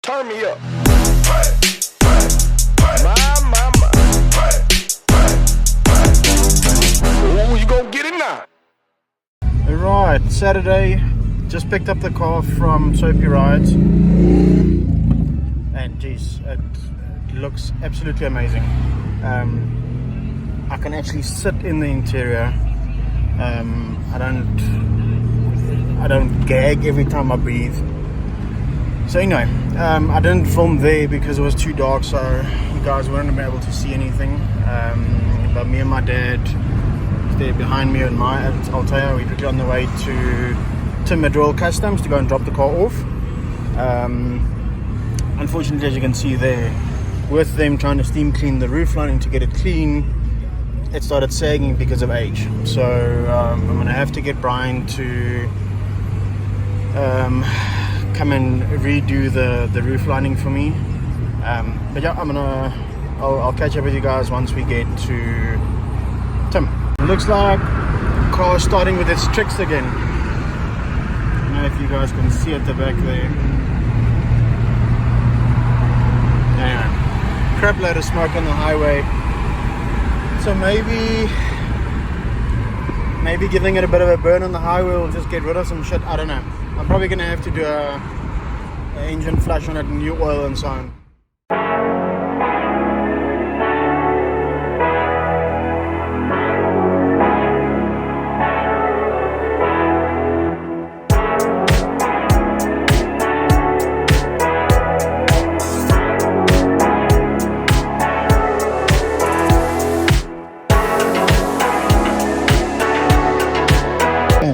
Turn me up. My. Oh, you gonna get it now. Alright, Saturday, just picked up the car from Soapy Rides, and geez, it looks absolutely amazing. I can actually sit in the interior. I don't gag every time I breathe. So anyway, I didn't film there because it was too dark, so you guys weren't able to see anything. But me and my dad, there behind me in my Altea, we're quickly on the way to Midroll Customs to go and drop the car off. Unfortunately, as you can see there, with them trying to steam clean the roof lining to get it clean, it started sagging because of age. So I'm going to have to get Brian to come and redo the roof lining for me. But yeah, I'll catch up with you guys once we get to Tim. It looks like the car is starting with its tricks again. I don't know if you guys can see at the back there. Anyway, crap load of smoke on the highway. So maybe giving it a bit of a burn on the highway will just get rid of some shit. I don't know. I'm probably gonna have to do a engine flush on it, and new oil and so on.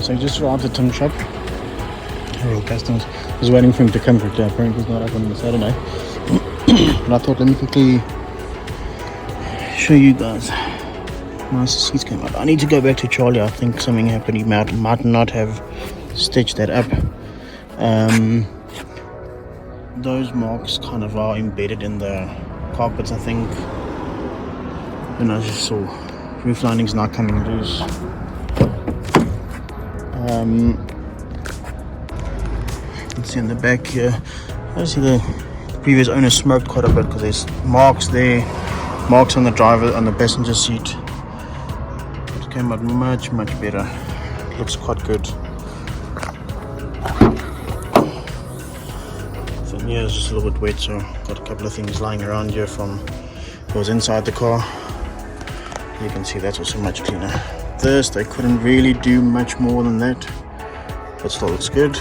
So I just arrived at Tim's shop, Real Customs. I was waiting for him to come quickly. Apparently he's not open on the Saturday. But I thought, let me quickly show you guys. Nice seats came out. I need to go back to Charlie. I think something happened. He might not have stitched that up. Those marks kind of are embedded in the carpets, I think. And I just saw roof lining's not coming loose. You can see in the back here, obviously the previous owner smoked quite a bit because there's marks there, marks on the driver, on the passenger seat. It came out much better. Looks quite good. So yeah, it's just a little bit wet, so got a couple of things lying around here from what was inside the car. You can see that's also much cleaner. This, they couldn't really do much more than that, but still looks good.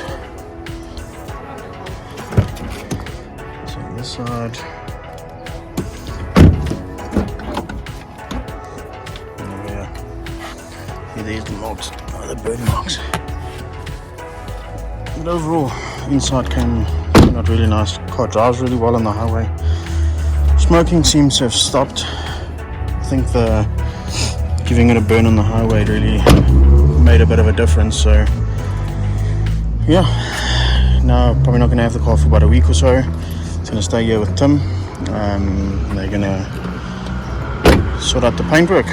So on this side, and yeah, there's the marks, the burn marks. But overall, inside came out really nice. Car drives really well on the highway. Smoking seems to have stopped. I think giving it a burn on the highway really made a bit of a difference. So yeah, now probably not going to have the car for about a week or so. It's going to stay here with Tim, and they're going to sort out the paintwork.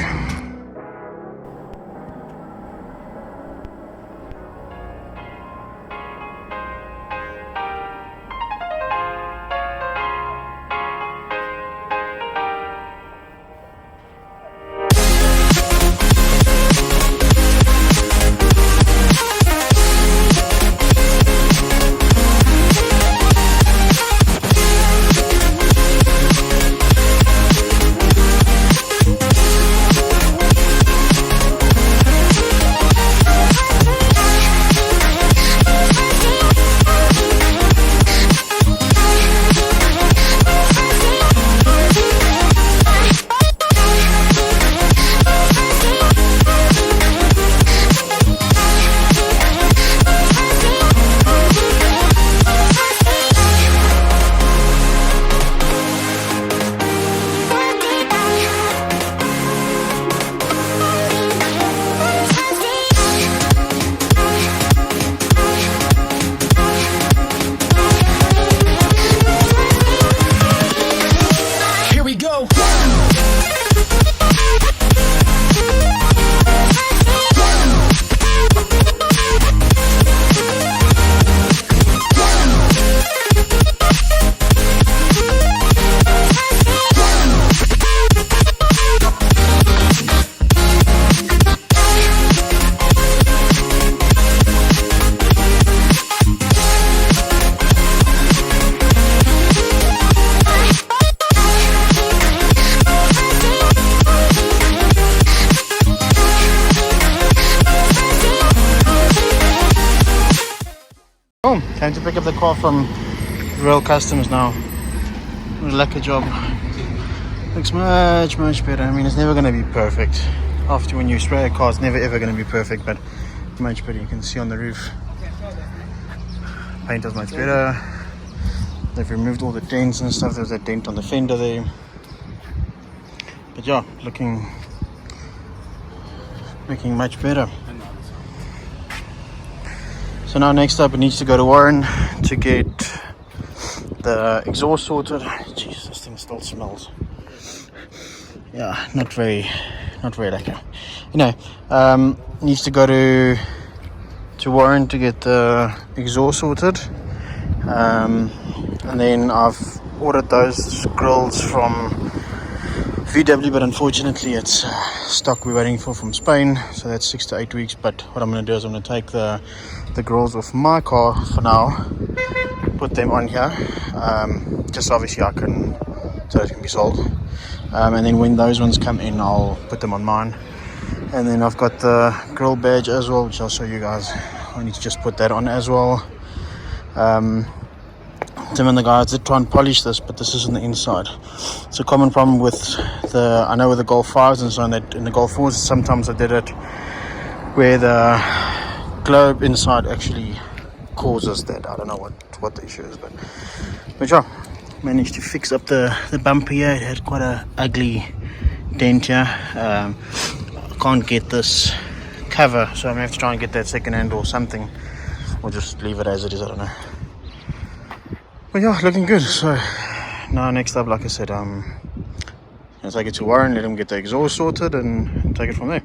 Time to pick up the car from Royal Customs now. Lekker job. Looks much better. I mean, it's never going to be perfect. After when you spray a car, it's never ever going to be perfect, but much better. You can see on the roof, paint is much better. They've removed all the dents and stuff. There's a dent on the fender there. But yeah, looking much better. So now next up, it needs to go to Warren to get the exhaust sorted. Jeez, this thing still smells. Yeah, not very lekker. Needs to go to Warren to get the exhaust sorted. And then I've ordered those grills from VW, but unfortunately it's stock we're waiting for from Spain, so that's 6 to 8 weeks. But what I'm going to do is I'm going to take the grills off my car for now, put them on here, just obviously so it can be sold, and then when those ones come in I'll put them on mine. And then I've got the grill badge as well, which I'll show you guys. I need to just put that on as well. Tim and the guys did try and polish this, but this is on the inside. It's a common problem with I know with the Golf 5s and so on, that in the Golf 4s sometimes I did it where the globe inside actually causes that. I don't know what the issue is, but yeah, managed to fix up the bumper here. It had quite a ugly dent here. I can't get this cover, so I'm gonna have to try and get that second hand or something, or just leave it as it is. I don't know. But yeah, looking good. So now next up, like I said, I'll take it to Warren, let him get the exhaust sorted and take it from there.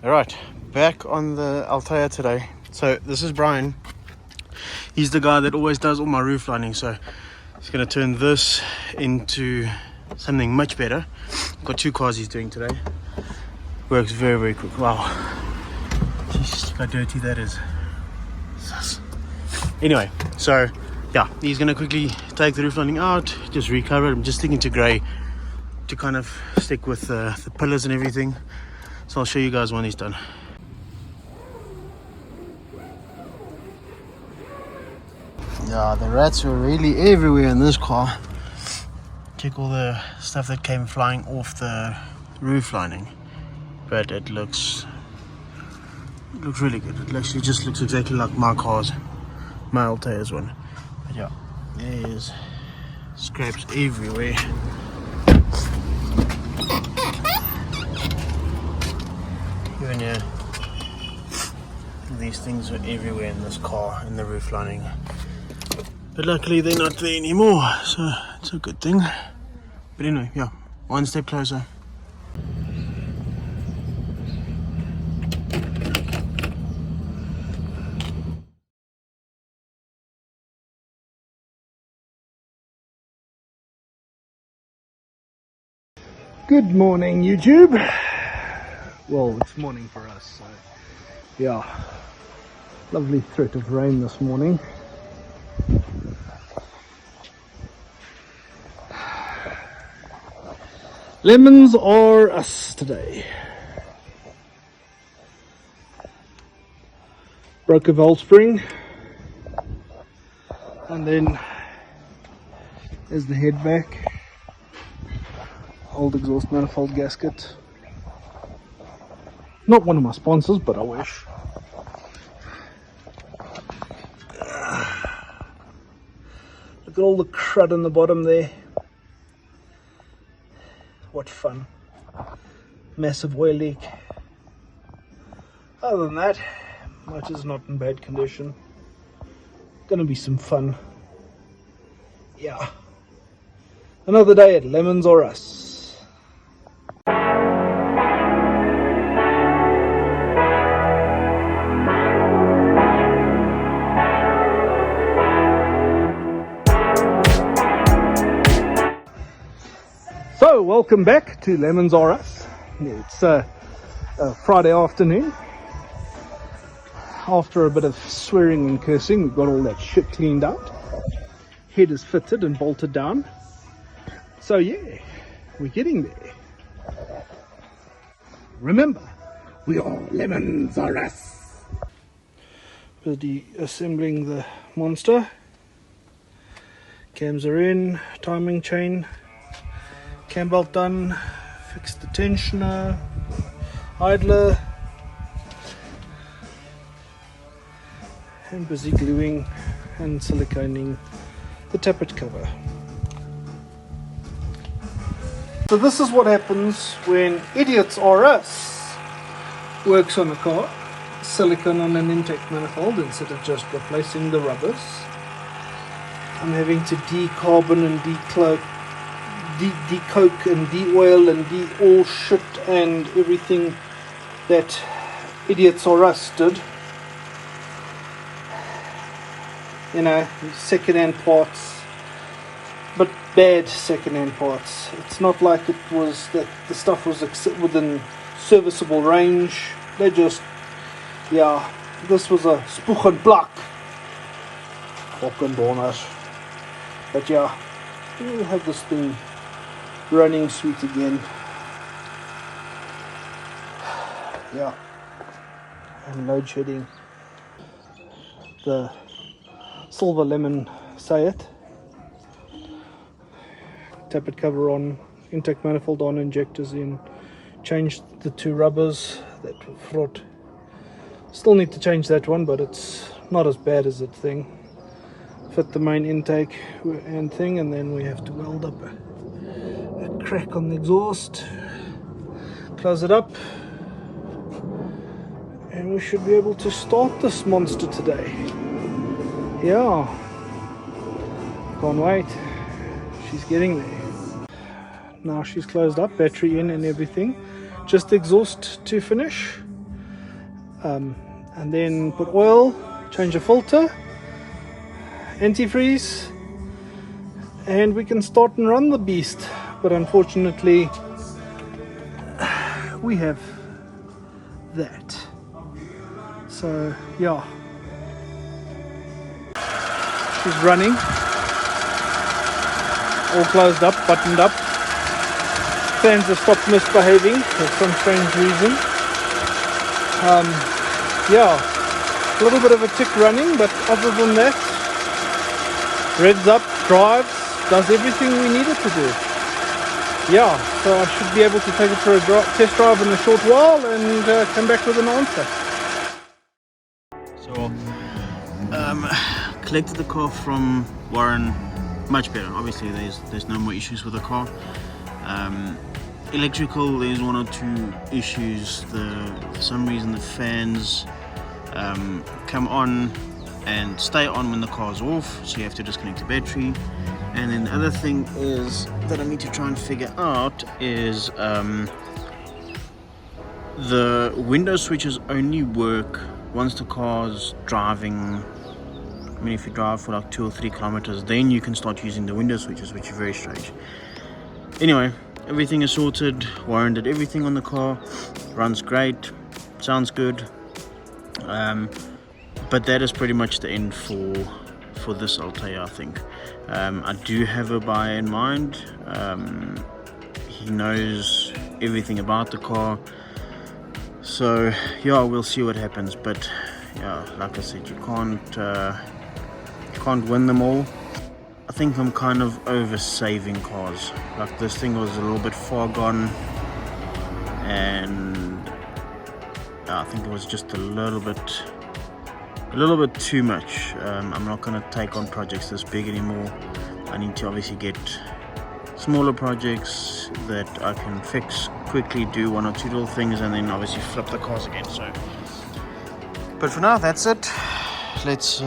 Alright, back on the Altea today. So this is Brian. He's the guy that always does all my roof lining, so he's going to turn this into something much better. Got 2 cars he's doing today. Works very quick. Wow, jeez, look how dirty that is. Anyway, so yeah, he's going to quickly take the roof lining out, just recover it. I'm just sticking to grey to kind of stick with the pillars and everything. So I'll show you guys when he's done. Yeah, the rats were really everywhere in this car. Check all the stuff that came flying off the roof lining. But it looks really good. It actually just looks exactly like my car's, my Altea's one. But yeah, there's scraps everywhere. Even here, these things are everywhere in this car, in the roof lining. But luckily they're not there anymore, so it's a good thing. But anyway, yeah, one step closer. Good morning, YouTube. Well, it's morning for us, so yeah, lovely threat of rain this morning. Lemons are us today. Broke a valve spring, and then there's the head back. Old exhaust manifold gasket. Not one of my sponsors, but I wish. Look at all the crud in the bottom there. What fun. Massive oil leak. Other than that, motor's not in bad condition. Gonna be some fun. Yeah. Another day at Lemons or Us. So, welcome back to Lemons or Us. It's a Friday afternoon. After a bit of swearing and cursing, we've got all that shit cleaned out. Head is fitted and bolted down. So yeah, We're getting there. Remember, we are lemons are us. Busy assembling the monster. Cams are in, timing chain, cam belt done, fixed the tensioner, idler, and busy gluing and siliconing the tappet cover. So this is what happens when idiots or us works on a car. Silicone on an intake manifold instead of just replacing the rubbers. I'm having to decarbon and decoke and de-oil and de-all shit and everything that idiots or us did. You know, second-hand parts, but bad second-hand parts. It's not like it was that the stuff was within serviceable range. They just, yeah, this was a spoeg and plak. Fucking bonus. But yeah, we'll have this thing running sweet again. Yeah, and load shedding. The silver lemon say it. Tappet cover on, intake manifold on, injectors in. Changed the two rubbers that were fraught. Still need to change that one, but it's not as bad as that thing. Fit the main intake and thing, and then we have to weld up a crack on the exhaust, close it up, and we should be able to start this monster today. Yeah, can't wait. She's getting there. Now she's closed up, battery in and everything. Just the exhaust to finish, and then put oil, change a filter, antifreeze, and we can start and run the beast. But unfortunately we have that. So yeah, she's running, all closed up, buttoned up. Fans have stopped misbehaving for some strange reason. Yeah, a little bit of a tick running, but other than that, revs up, drives, does everything we need it to do. Yeah, so I should be able to take it for a test drive in a short while and come back with an answer. So, collected the car from Warren, much better. Obviously, there's no more issues with the car. Electrical, there's one or two issues. For some reason the fans come on and stay on when the car's off, so you have to disconnect the battery. And then the other thing is that I need to try and figure out is the window switches only work once the car's driving. I mean, if you drive for like 2 or 3 kilometers, then you can start using the window switches, which is very strange. Anyway, everything is sorted. Warren did everything on the car, runs great, sounds good. But that is pretty much the end for this Altea, I think. I do have a buyer in mind. He knows everything about the car, so yeah, we'll see what happens. But yeah, like I said, you can't win them all. I think I'm kind of over saving cars. Like, this thing was a little bit far gone, and I think it was just a little bit too much. I'm not going to take on projects this big anymore. I need to obviously get smaller projects that I can fix quickly, do 1 or 2 little things, and then obviously flip the cars again. So, but for now, that's it. Let's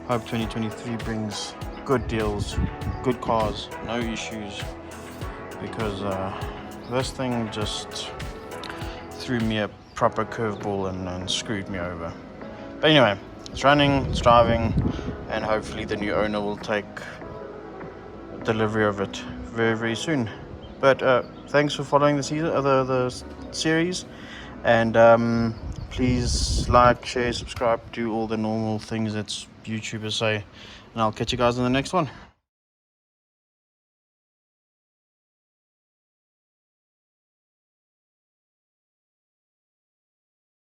hope 2023 brings good deals, good cars, no issues, because this thing just threw me a proper curveball and screwed me over. But anyway, it's running, it's driving, and hopefully the new owner will take delivery of it very, very soon. But thanks for following the series, and please like, share, subscribe, do all the normal things that YouTubers say, and I'll catch you guys in the next one.